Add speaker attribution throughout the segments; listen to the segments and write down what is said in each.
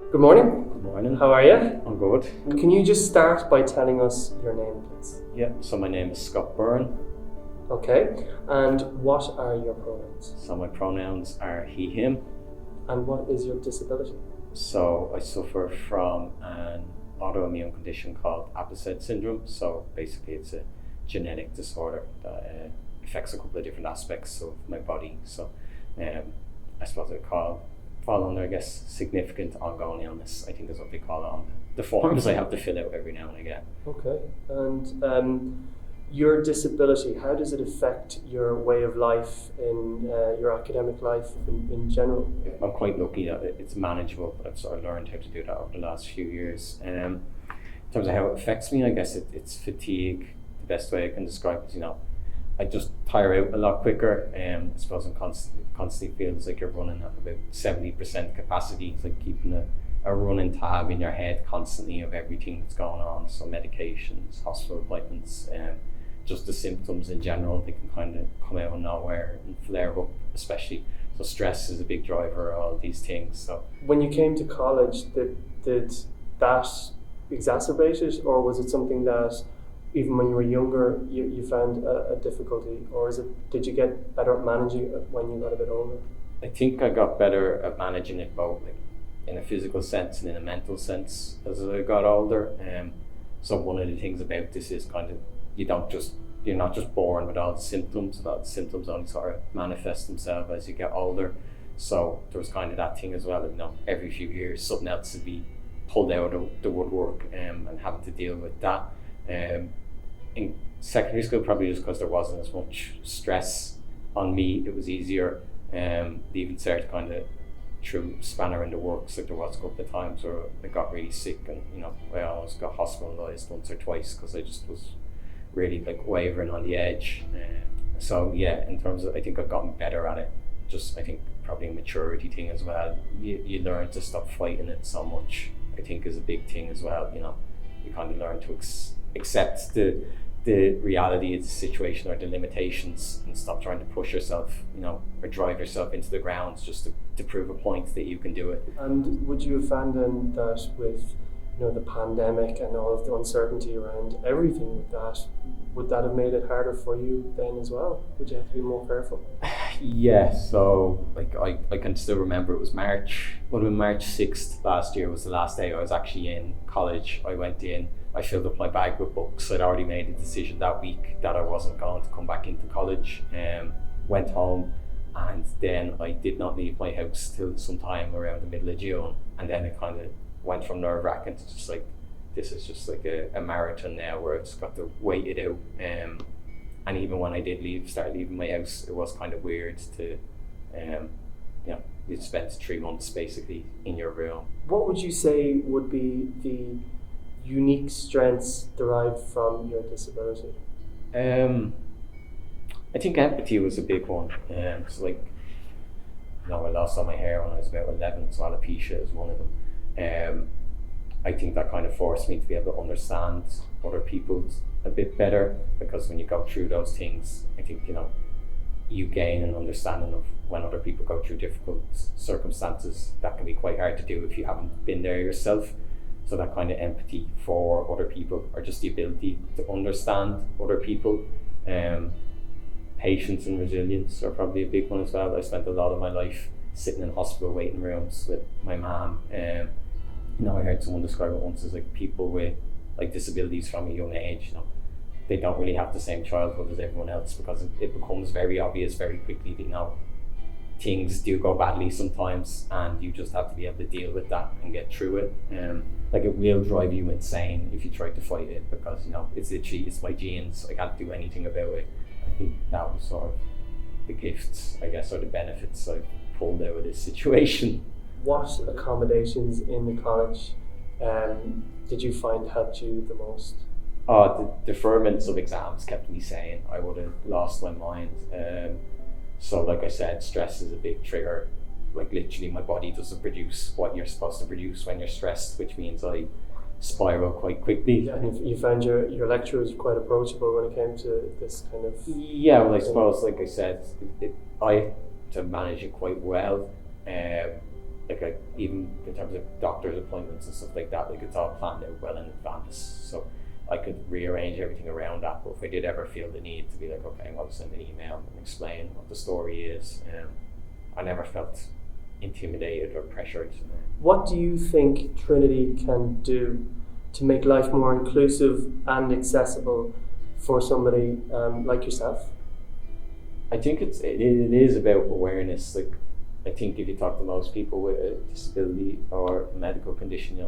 Speaker 1: Good morning.
Speaker 2: Good morning.
Speaker 1: How are you?
Speaker 2: I'm good.
Speaker 1: Can you just start by telling us your name, please?
Speaker 2: Yeah, so my name is Scott Byrne.
Speaker 1: Okay. And what are your pronouns?
Speaker 2: So my pronouns are he, him.
Speaker 1: And what is your disability?
Speaker 2: So I suffer from an autoimmune condition called Apposite syndrome. So basically it's a genetic disorder that affects a couple of different aspects of my body. So I suppose it fall under, I guess, significant ongoing illness, I think is what they call it on the forms I have to fill out every now and again.
Speaker 1: Okay. And your disability, how does it affect your way of life in your academic life in general?
Speaker 2: I'm quite lucky that it's manageable, but I've sort of learned how to do that over the last few years. In terms of how it affects me, I guess it's fatigue. The best way I can describe it, I just tire out a lot quicker. I suppose I'm constantly feels like you're running at about 70% capacity. It's like keeping a running tab in your head constantly of everything that's going on. So medications, hospital appointments, just the symptoms in general, they can kind of come out of nowhere and flare up, especially. So stress is a big driver of all these things. So
Speaker 1: when you came to college, did that exacerbate it, or was it something that even when you were younger, you found a difficulty, or did you get better at managing it when you got a bit older?
Speaker 2: I think I got better at managing it both, like in a physical sense and in a mental sense as I got older. So one of the things about this is kind of you're not just born with all the symptoms. A lot of the symptoms only sort of manifest themselves as you get older. So there was kind of that thing as well, every few years something else to be pulled out of the woodwork and having to deal with that. In secondary school, probably just because there wasn't as much stress on me, it was easier. They even started kind of threw spanner in the works. Like there was a couple of times where I got really sick, and I almost got hospitalised once or twice because I just was really like wavering on the edge. So yeah, in terms of, I think I've gotten better at it. Just I think probably a maturity thing as well. You learn to stop fighting it so much, I think, is a big thing as well. You kind of learn to accept the reality of the situation or the limitations and stop trying to push yourself, or drive yourself into the ground just to prove a point that you can do it.
Speaker 1: And would you have found then that with the pandemic and all of the uncertainty around everything with that, would that have made it harder for you then as well? Would you have to be more careful?
Speaker 2: Yeah, so like I can still remember it was March 6th last year was the last day I was actually in college. I went in, I filled up my bag with books. I'd already made a decision that week that I wasn't going to come back into college. Went home, and then I did not leave my house till sometime around the middle of June, and then it kind of went from nerve-wracking to just like, this is just like a marathon now where I've just got to wait it out. And even when I did start leaving my house, it was kind of weird to, you'd spent 3 months basically in your room.
Speaker 1: What would you say would be the unique strengths derived from your disability?
Speaker 2: I think empathy was a big one. So like, I lost all my hair when I was about 11, so alopecia is one of them. I think that kind of forced me to be able to understand other people a bit better, because when you go through those things, I think you gain an understanding of when other people go through difficult circumstances. That can be quite hard to do if you haven't been there yourself. So that kind of empathy for other people, or just the ability to understand other people. Patience and resilience are probably a big one as well. I spent a lot of my life sitting in hospital waiting rooms with my mum. I heard someone describe it once as like people with like disabilities from a young age. They don't really have the same childhood as everyone else, because it becomes very obvious very quickly that things do go badly sometimes, and you just have to be able to deal with that and get through it. Like it will drive you insane if you try to fight it, because it's my genes. I can't do anything about it. I think that was sort of the gifts, I guess, or the benefits I pulled out of this situation.
Speaker 1: What accommodations in the college did you find helped you the most?
Speaker 2: The deferments of exams kept me sane. I would have lost my mind. So like I said, stress is a big trigger. Like literally my body doesn't produce what you're supposed to produce when you're stressed, which means I spiral quite quickly.
Speaker 1: Yeah, and you found your lecturers quite approachable when it came to this kind of...
Speaker 2: Yeah, well, I suppose, like I said, I to manage it quite well. like even in terms of doctor's appointments and stuff like that, like it's all planned out well in advance. So I could rearrange everything around that. But if I did ever feel the need to be like, okay, I'm going to send an email and explain what the story is, I never felt intimidated or pressured.
Speaker 1: What do you think Trinity can do to make life more inclusive and accessible for somebody like yourself?
Speaker 2: I think it is about awareness. Like, I think if you talk to most people with a disability or a medical condition,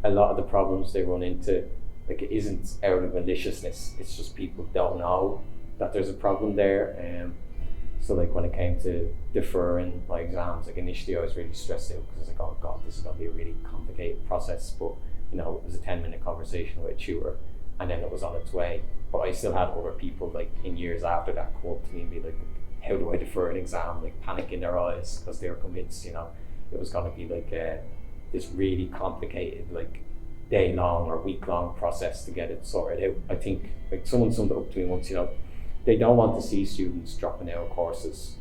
Speaker 2: a lot of the problems they run into, like, it isn't out of maliciousness. It's just people don't know that there's a problem there. So like when it came to deferring my exams, like initially I was really stressed out because I was like, oh God, this is going to be a really complicated process. But it was a 10-minute conversation with a tutor, and then it was on its way. But I still had other people like in years after that come up to me and be like, how do I defer an exam? Like panic in their eyes because they were convinced, it was going to be like this really complicated, like day-long or week-long process to get it sorted out. I think like someone summed it up to me once, they don't want to see students dropping out of courses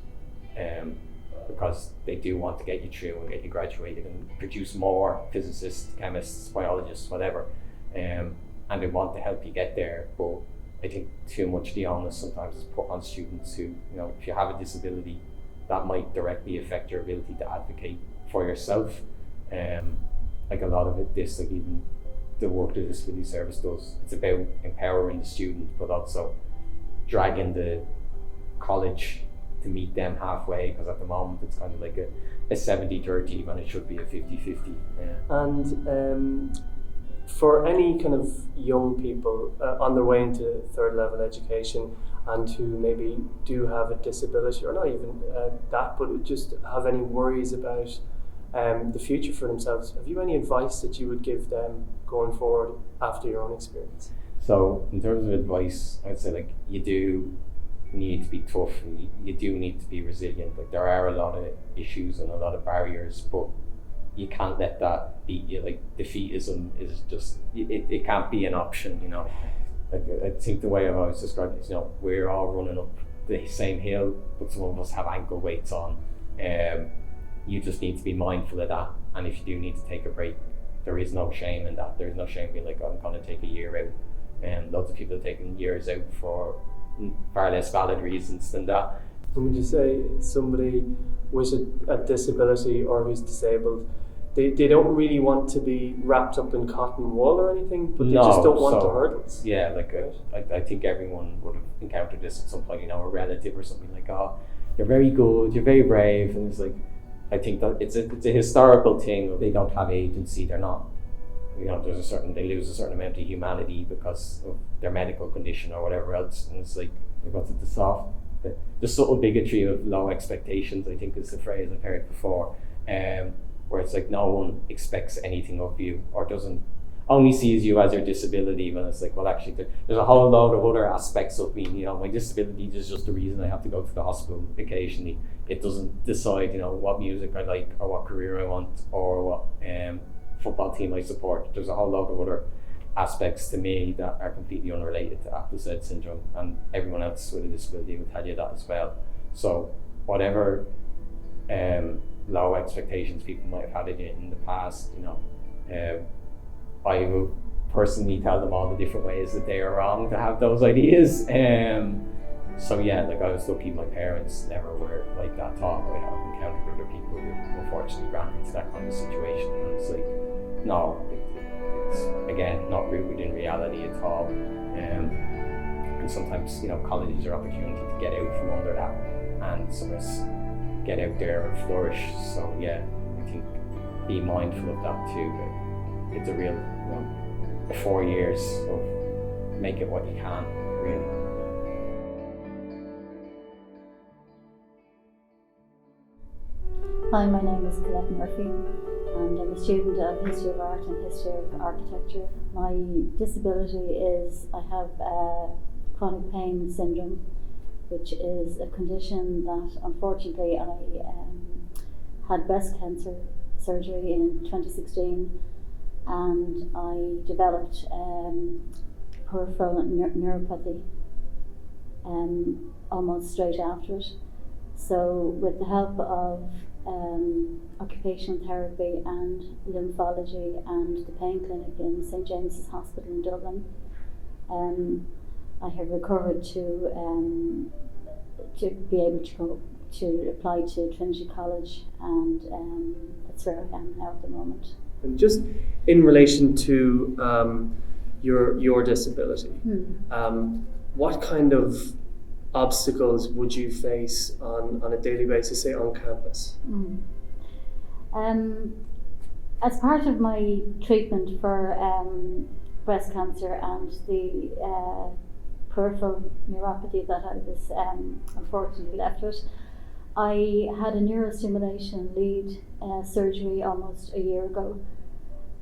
Speaker 2: because they do want to get you through and get you graduated and produce more physicists, chemists, biologists, whatever. And they want to help you get there. But I think too much of the onus sometimes is put on students who, if you have a disability, that might directly affect your ability to advocate for yourself. Like a lot of it, like even the work the disability service does, it's about empowering the student, but also dragging the college to meet them halfway, because at the moment it's kind of like a 70-30 when it should be a 50-50.
Speaker 1: And for any kind of young people on their way into third level education and who maybe do have a disability, or not even that, but just have any worries about the future for themselves, have you any advice that you would give them going forward after your own experience?
Speaker 2: So in terms of advice, I'd say like you do need to be tough, and you do need to be resilient. Like there are a lot of issues and a lot of barriers, but you can't let that beat you. Like defeatism is just, it can't be an option, Like I think the way I've always described it is, we're all running up the same hill, but some of us have ankle weights on. You just need to be mindful of that, and if you do need to take a break, there is no shame in that. There is no shame being like, I'm going to take a year out. And lots of people have taken years out for far less valid reasons than that.
Speaker 1: And would you say somebody with a disability or who's disabled, they don't really want to be wrapped up in cotton wool or anything, but they just don't want the hurdles?
Speaker 2: Yeah, like I think everyone would have encountered this at some point, a relative or something like, oh, you're very good, you're very brave, and it's like, I think that it's a historical thing. They don't have agency, they're not, they lose a certain amount of humanity because of their medical condition or whatever else. And it's like, what's it, the subtle bigotry of low expectations, I think is the phrase I've heard before, where it's like no one expects anything of you or only sees you as your disability, when it's like, well, actually there's a whole load of other aspects of me. My disability is just the reason I have to go to the hospital occasionally. It doesn't decide, what music I like or what career I want or what football team I support. There's a whole load of other aspects to me that are completely unrelated to Apple-said syndrome, and everyone else with a disability will tell you that as well. So whatever low expectations people might have had in the past, I will personally tell them all the different ways that they are wrong to have those ideas. So yeah, like I was lucky my parents never were like that at all. I have encountered other people who unfortunately ran into that kind of situation, and it's like, no, it's again not rooted in reality at all. And sometimes colleges are opportunity to get out from under that and sort of get out there and flourish. So yeah, I think be mindful of that too. It's a real, 4 years of make it what you can, really.
Speaker 3: Hi, my name is Collette Murphy, and I'm a student of History of Art and History of Architecture. My disability is I have chronic pain syndrome, which is a condition that unfortunately I had breast cancer surgery in 2016, and I developed peripheral neuropathy almost straight after it. So with the help of occupational therapy and lymphology and the pain clinic in St James's Hospital in Dublin, I have recovered to be able to go to apply to Trinity College, and that's where I am now at the moment.
Speaker 1: And just in relation to your disability, what kind of obstacles would you face on a daily basis, say on campus?
Speaker 3: As part of my treatment for breast cancer and the peripheral neuropathy that I was unfortunately left with, I had a neurostimulation lead surgery almost a year ago,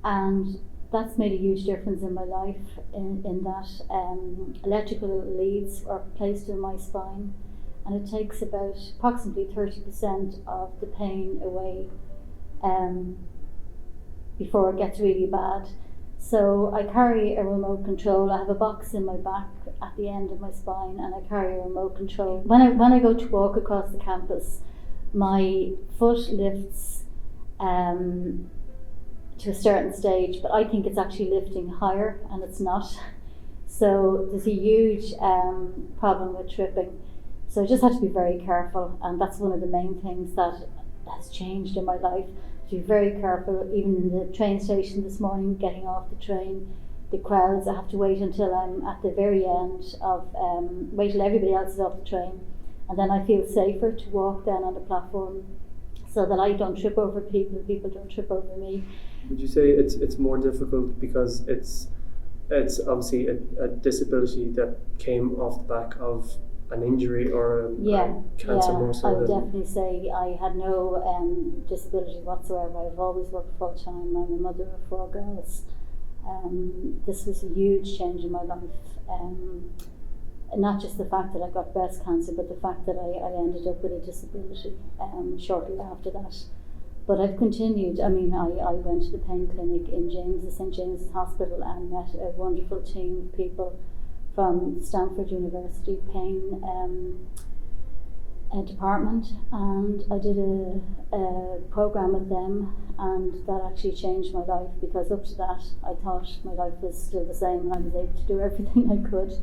Speaker 3: and that's made a huge difference in my life in that electrical leads are placed in my spine, and it takes about approximately 30% of the pain away before it gets really bad. So I carry a remote control. I have a box in my back at the end of my spine, and I carry a remote control. When I go to walk across the campus, my foot lifts to a certain stage, but I think it's actually lifting higher, and it's not. So there's a huge problem with tripping. So I just have to be very careful, and that's one of the main things that has changed in my life. To be very careful, even in the train station this morning, getting off the train, the crowds, I have to wait until I'm at the very end of, wait till everybody else is off the train, and then I feel safer to walk down on the platform so that I don't trip over people don't trip over me.
Speaker 1: Would you say it's more difficult because it's obviously a disability that came off the back of an injury or a cancer more so?
Speaker 3: I would definitely say I had no disability whatsoever. I've always worked full time. I'm a mother of 4 girls. This was a huge change in my life. Not just the fact that I got breast cancer, but the fact that I ended up with a disability shortly after that. But I've continued. I mean, I went to the pain clinic in St James's Hospital and met a wonderful team of people from Stanford University pain department, and I did a program with them, and that actually changed my life, because up to that I thought my life was still the same and I was able to do everything I could.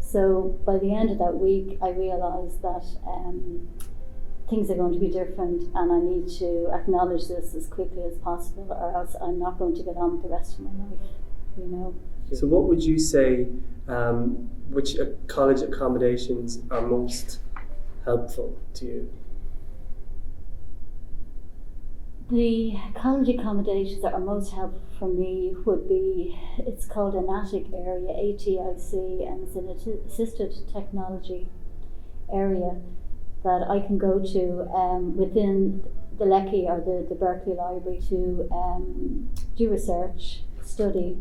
Speaker 3: So by the end of that week I realised that things are going to be different, and I need to acknowledge this as quickly as possible, or else I'm not going to get on with the rest of my life, you know.
Speaker 1: So what would you say, which college accommodations are most helpful to you?
Speaker 3: The college accommodations that are most helpful for me would be, it's called an ATIC area, ATIC, and it's an assisted technology area that I can go to within the Lecky or the Berkeley Library to do research, study,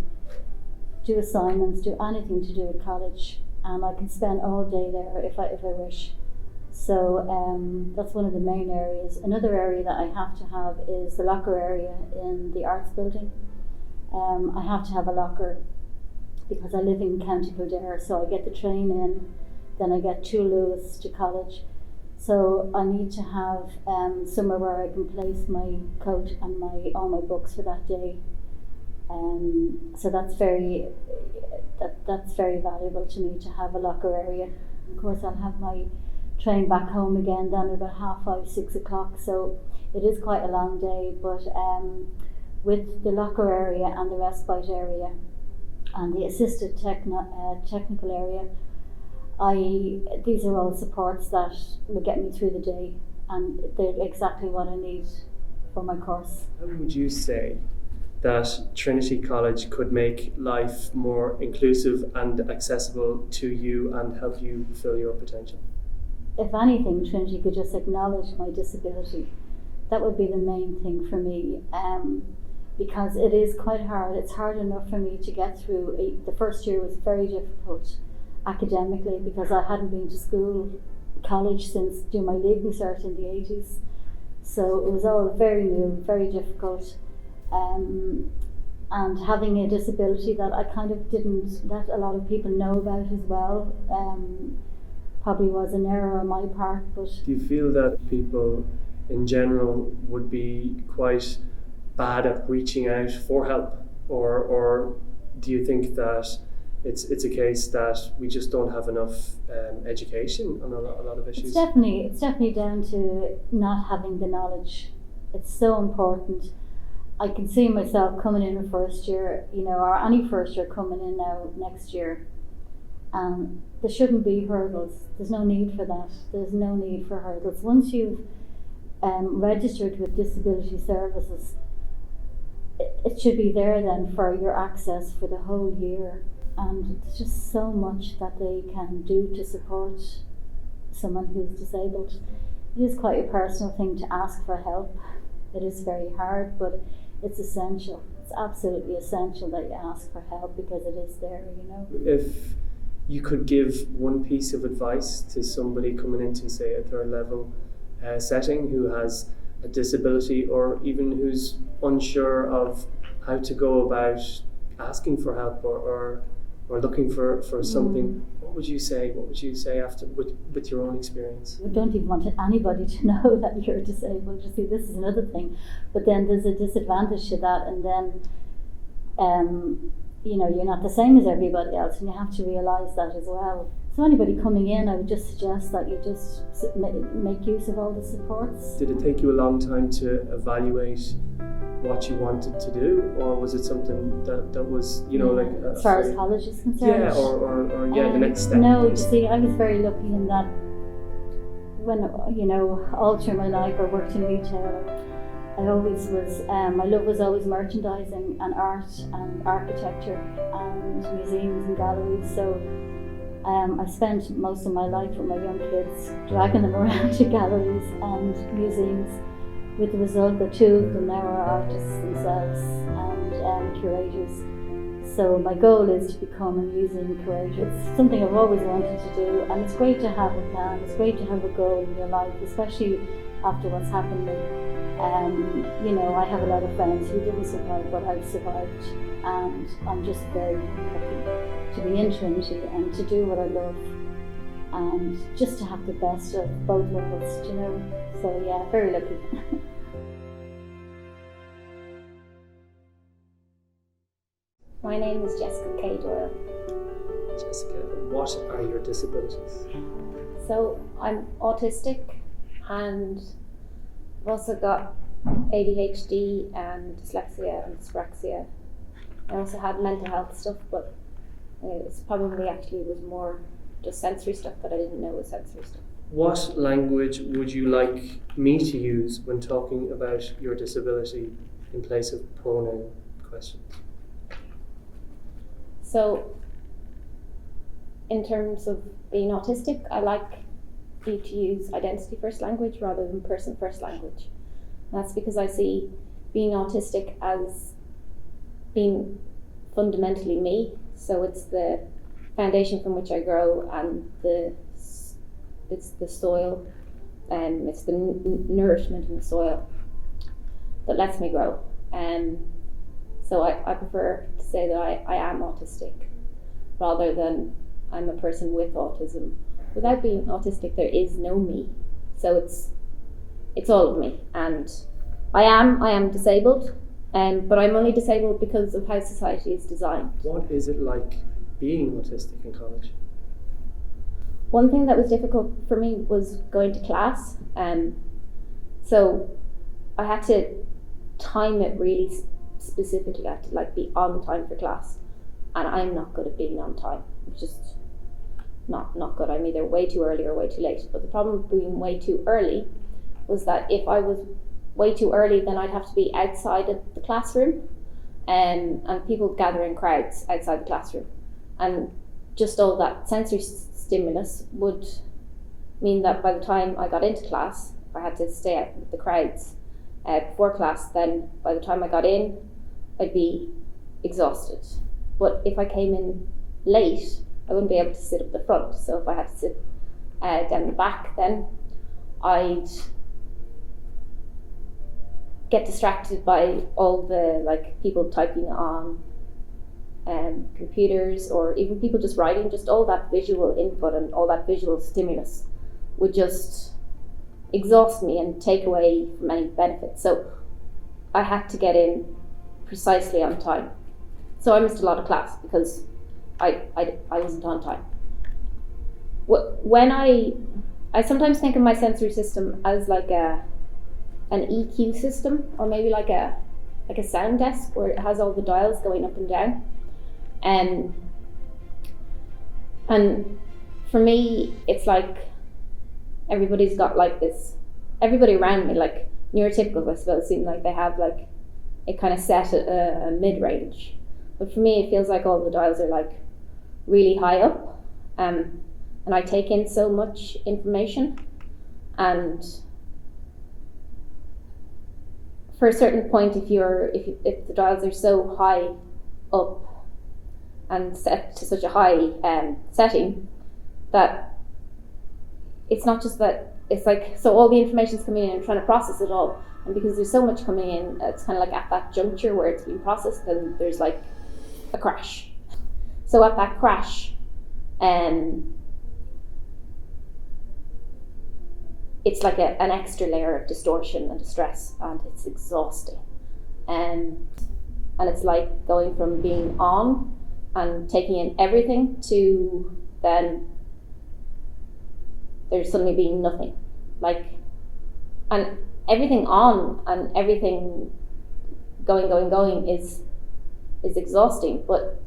Speaker 3: do assignments, do anything to do with college, and I can spend all day there if I wish. So that's one of the main areas. Another area that I have to have is the locker area in the arts building. I have to have a locker because I live in County Kildare, so I get the train in, then I get 2 Lewis to college. So I need to have somewhere where I can place my coat and all my books for that day. So that's very valuable to me, to have a locker area. Of course, I'll have my train back home again then about 5:30, 6 o'clock. So it is quite a long day, but with the locker area and the respite area and the assisted technical area, these are all supports that will get me through the day, and they're exactly what I need for my course.
Speaker 1: How would you say that Trinity College could make life more inclusive and accessible to you and help you fulfill your potential?
Speaker 3: If anything, Trinity could just acknowledge my disability. That would be the main thing for me, because it is quite hard. It's hard enough for me to get through. The first year was very difficult academically because I hadn't been to college since doing my Leaving Cert in the 80s. So it was all very new, very difficult. And having a disability that I kind of didn't let a lot of people know about as well. probably was an error on my part, but
Speaker 1: Do you feel that people in general would be quite bad at reaching out for help, or do you think that it's a case that we just don't have enough education on a lot of issues?
Speaker 3: it's definitely down to not having the knowledge. It's so important. I can see myself coming in first year, or any first year coming in now next year. There shouldn't be hurdles. There's no need for that. There's no need for hurdles. Once you've registered with disability services, it should be there then for your access for the whole year. And there's just so much that they can do to support someone who's disabled. It is quite a personal thing to ask for help. It is very hard, but it's essential. It's absolutely essential that you ask for help because it is there,
Speaker 1: If you could give one piece of advice to somebody coming into, say, a third level setting who has a disability, or even who's unsure of how to go about asking for help or looking for something, what would you say? What would you say after with your own experience?
Speaker 3: We don't even want anybody to know that you're disabled. You see, this is another thing. But then there's a disadvantage to that, and then you're not the same as everybody else, and you have to realise that as well. So anybody coming in, I would just suggest that you just make use of all the supports.
Speaker 1: Did it take you a long time to evaluate what you wanted to do, or was it something that was,
Speaker 3: as far as college is concerned?
Speaker 1: Yeah, or the next step?
Speaker 3: No, you see, I was very lucky in that when, all through my life I worked in retail. I always was, my love was always merchandising and art and architecture and museums and galleries. So I spent most of my life with my young kids dragging them around to galleries and museums, with the result that two of them now are artists themselves and curators. So my goal is to become a museum curator. It's something I've always wanted to do, and it's great to have a plan, it's great to have a goal in your life, especially after what's happened. I have a lot of friends who didn't survive, but I've survived, and I'm just very happy to be in Trinity and to do what I love, and just to have the best of both worlds, So yeah, very lucky.
Speaker 4: My name is Jessica K. Doyle.
Speaker 1: Jessica, what are your disabilities?
Speaker 4: So I'm autistic, and I've also got ADHD and dyslexia and dyspraxia. I also had mental health stuff, but it's probably actually was more just sensory stuff that I didn't know was sensory stuff.
Speaker 1: What language would you like me to use when talking about your disability in place of pronoun questions?
Speaker 4: So, in terms of being autistic, I like you to use identity first language rather than person first language. And that's because I see being autistic as being fundamentally me. So it's the foundation from which I grow, and it's the soil, and it's the nourishment in the soil that lets me grow. So I prefer to say that I am autistic rather than I'm a person with autism. Without being autistic, there is no me. So it's all of me, and I am disabled, but I'm only disabled because of how society is designed.
Speaker 1: What is it like being autistic in college?
Speaker 4: One thing that was difficult for me was going to class. So I had to time it really specifically. I had to be on time for class, and I'm not good at being on time. It's just not good. I'm either way too early or way too late. But the problem with being way too early was that if I was way too early, then I'd have to be outside of the classroom, and people gather in crowds outside the classroom, and just all that sensory stimulus would mean that by the time I got into class, if I had to stay out with the crowds before class, then by the time I got in, I'd be exhausted. But if I came in late, I wouldn't be able to sit up the front. So if I had to sit down the back, then I'd get distracted by all the people typing on computers, or even people just writing, just all that visual input and all that visual stimulus would just exhaust me and take away from any benefit. So I had to get in precisely on time. So I missed a lot of class because I wasn't on time. When I sometimes think of my sensory system as like an EQ system, or maybe like a sound desk where it has all the dials going up and down. And for me, it's like everybody's got like this, everybody around me, like neurotypicals, I suppose, seem like they have like it kind of set at a mid-range. But for me, it feels like all the dials are like really high up. And I take in so much information, and for a certain point, if the dials are so high up and set to such a high setting, that it's not just that, it's like, so all the information's coming in and trying to process it all, and because there's so much coming in, it's kind of like at that juncture where it's being processed, then there's like a crash. So at that crash, it's like an extra layer of distortion and distress, and it's exhausting. And it's like going from being on and taking in everything to then there's suddenly being nothing. Like, and everything on and everything going is exhausting, but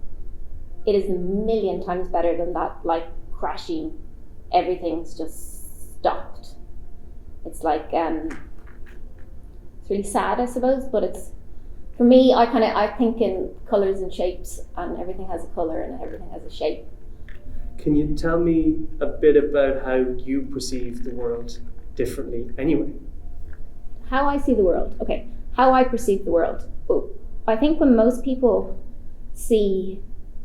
Speaker 4: it is a million times better than that, like crashing, everything's just stopped. It's like, it's really sad, I suppose, but it's, for me, I think in colours and shapes, and everything has a colour and everything has a shape.
Speaker 1: Can you tell me a bit about how you perceive the world differently anyway?
Speaker 4: How I see the world, okay. How I perceive the world. Oh, I think when most people see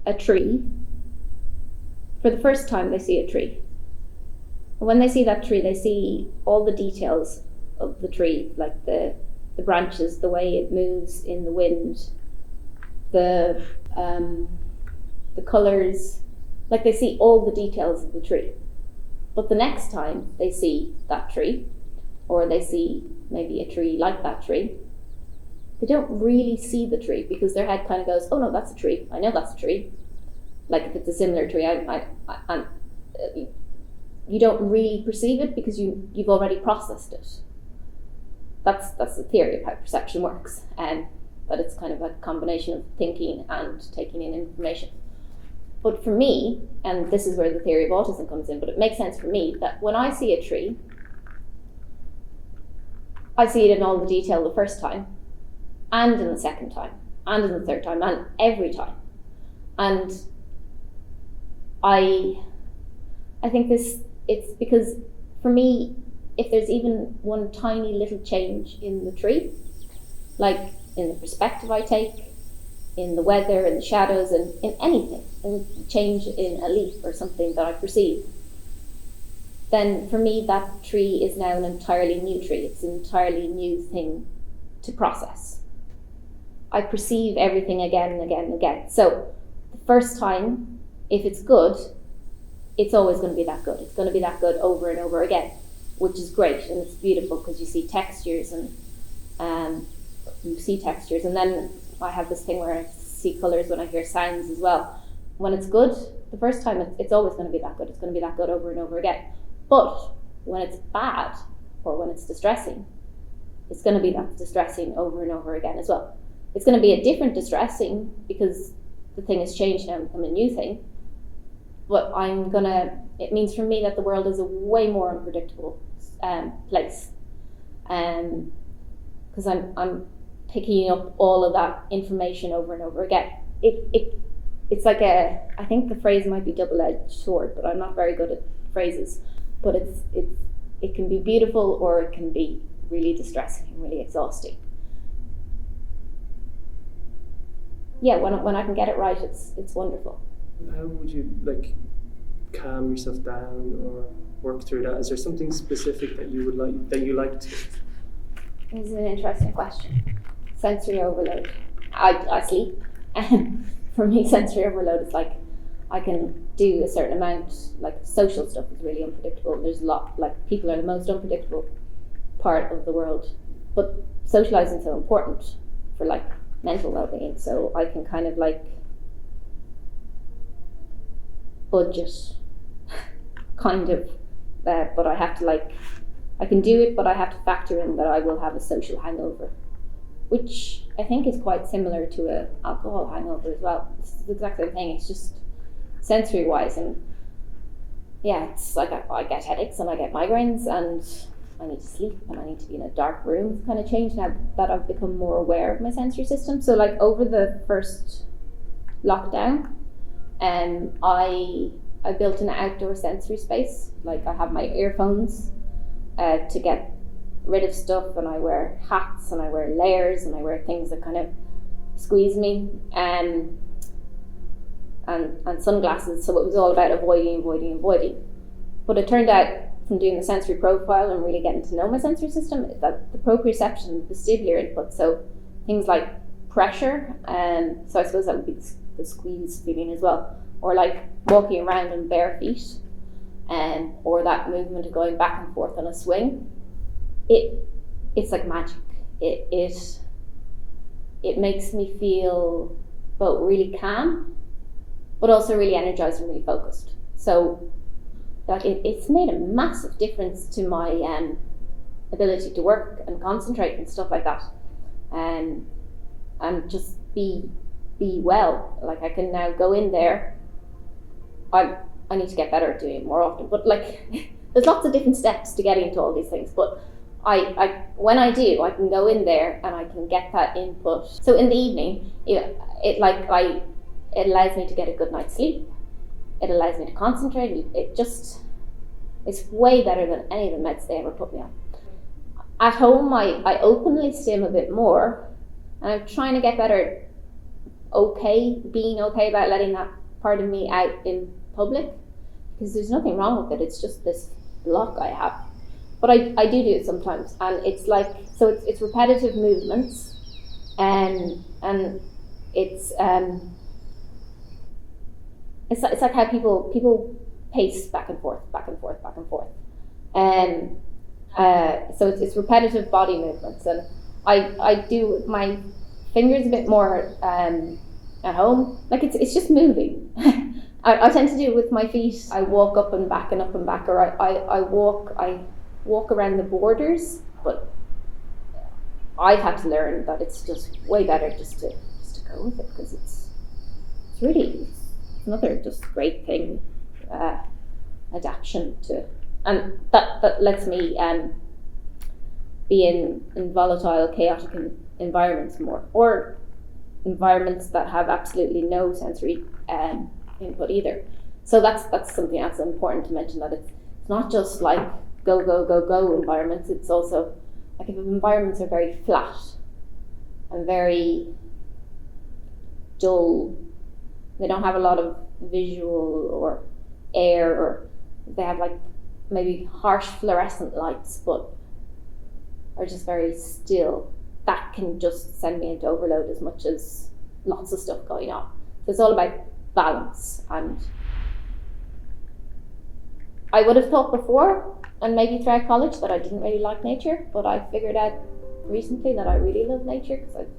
Speaker 4: a tree, for the first time they see a tree. When they see that tree, they see all the details of the tree, like the branches, the way it moves in the wind, the colours, like they see all the details of the tree. But the next time they see that tree, or they see maybe a tree like that tree, they don't really see the tree, because their head kind of goes, oh no, that's a tree, I know that's a tree. Like if it's a similar tree, you don't really perceive it because you've already processed it. That's the theory of how perception works, and that it's kind of a combination of thinking and taking in information. But for me, and this is where the theory of autism comes in, but it makes sense for me that when I see a tree, I see it in all the detail the first time, and in the second time, and in the third time, and every time. And I think it's because for me, if there's even one tiny little change in the tree, like in the perspective I take, in the weather, in the shadows, and in anything, in change in a leaf or something that I perceive, then for me that tree is now an entirely new tree. It's an entirely new thing to process. I perceive everything again and again and again. So the first time, if it's good, it's always going to be that good. It's going to be that good over and over again, which is great, and it's beautiful because you see textures, and and then I have this thing where I see colours when I hear sounds as well. When it's good, the first time, it's always going to be that good. It's going to be that good over and over again. But when it's bad, or when it's distressing, it's going to be that distressing over and over again as well. It's going to be a different distressing because the thing has changed now and become a new thing. But it means for me that the world is a way more unpredictable place. Because I'm picking up all of that information over and over again. It's like I think the phrase might be double-edged sword, but I'm not very good at phrases. But it can be beautiful, or it can be really distressing and really exhausting. Yeah, when I can get it right, it's wonderful.
Speaker 1: How would you calm yourself down or work through that? Is there something specific that you like to? This
Speaker 4: is an interesting question. Sensory overload. I sleep. for me, sensory overload is like, I can do a certain amount, like social stuff is really unpredictable. There's a lot, like people are the most unpredictable part of the world, but socializing is so important for like mental well-being, so I can kind of like budget kind of, but I have to like, I can do it, but I have to factor in that I will have a social hangover, which I think is quite similar to an alcohol hangover as well. It's the exact same thing, it's just sensory wise, and yeah, it's like I get headaches and I get migraines and I need to sleep and I need to be in a dark room. It's kind of changed now that I've become more aware of my sensory system. So like over the first lockdown, I built an outdoor sensory space. Like I have my earphones to get rid of stuff, and I wear hats and I wear layers and I wear things that kind of squeeze me, and sunglasses. So it was all about avoiding. But it turned out from doing the sensory profile and really getting to know my sensory system that the proprioception, the vestibular input, so things like pressure, so I suppose that would be the squeeze feeling as well, or like walking around on bare feet, or that movement of going back and forth on a swing. It's like magic. It makes me feel both really calm, but also really energized and really focused. So like it's made a massive difference to my ability to work and concentrate and stuff like that, and just be well. Like I can now go in there. I need to get better at doing it more often, but like there's lots of different steps to getting into all these things, but I when I do, I can go in there and I can get that input. So in the evening, it allows me to get a good night's sleep. It allows me to concentrate. It's way better than any of the meds they ever put me on. At home, I openly stim a bit more, and I'm trying to get better at being okay about letting that part of me out in public, because there's nothing wrong with it. It's just this block I have. But I do it sometimes, and it's like, so it's repetitive movements, and it's like how people pace back and forth, and so it's repetitive body movements, and I do with my fingers a bit more at home. Like it's just moving. I tend to do it with my feet. I walk up and back, or I walk around the borders, but I've had to learn that it's just way better just to go with it, because it's really another just great thing, adaptation to, and that lets me be in volatile, chaotic environments more, or environments that have absolutely no sensory input either. So that's something that's important to mention, that it's not just like go environments. It's also like if environments are very flat and very dull, they don't have a lot of visual or air, or they have like maybe harsh fluorescent lights but are just very still, that can just send me into overload as much as lots of stuff going on. So it's all about balance, and I would have thought before and maybe throughout college that I didn't really like nature, but I figured out recently that I really love nature, because I've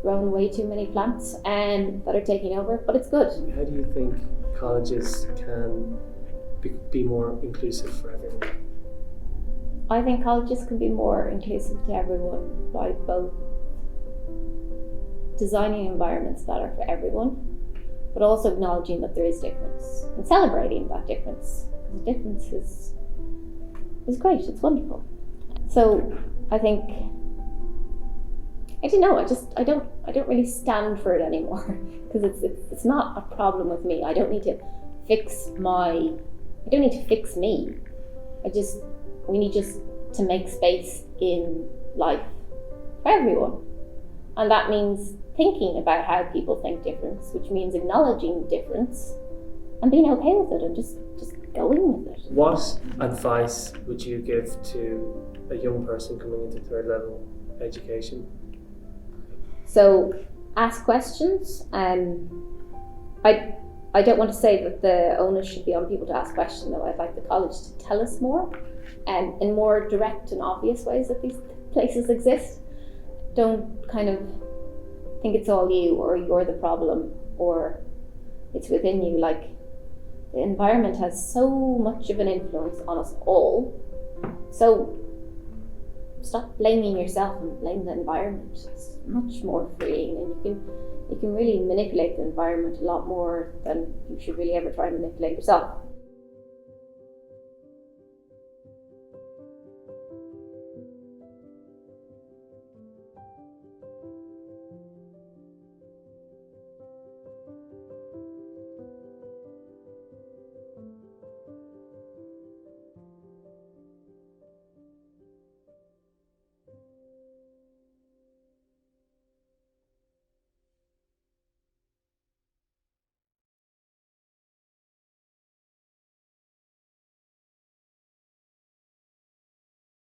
Speaker 4: grown way too many plants that are taking over, but it's good.
Speaker 1: How do you think colleges can be more inclusive for everyone?
Speaker 4: I think colleges can be more inclusive to everyone by both designing environments that are for everyone, but also acknowledging that there is difference and celebrating that difference. The difference is great, it's wonderful. So I think, I don't know, I don't really stand for it anymore, because it's not a problem with me. I don't need to fix me. We need just to make space in life for everyone. And that means thinking about how people think difference, which means acknowledging difference and being okay with it and just going with it.
Speaker 1: What advice would you give to a young person coming into third level education?
Speaker 4: So ask questions. I don't want to say that the onus should be on people to ask questions, though. I'd like the college to tell us more, in more direct and obvious ways that these places exist. Don't kind of think it's all you, or you're the problem, or it's within you. Like, the environment has so much of an influence on us all. So stop blaming yourself and blame the environment. It's much more freeing, and you can really manipulate the environment a lot more than you should really ever try and manipulate yourself.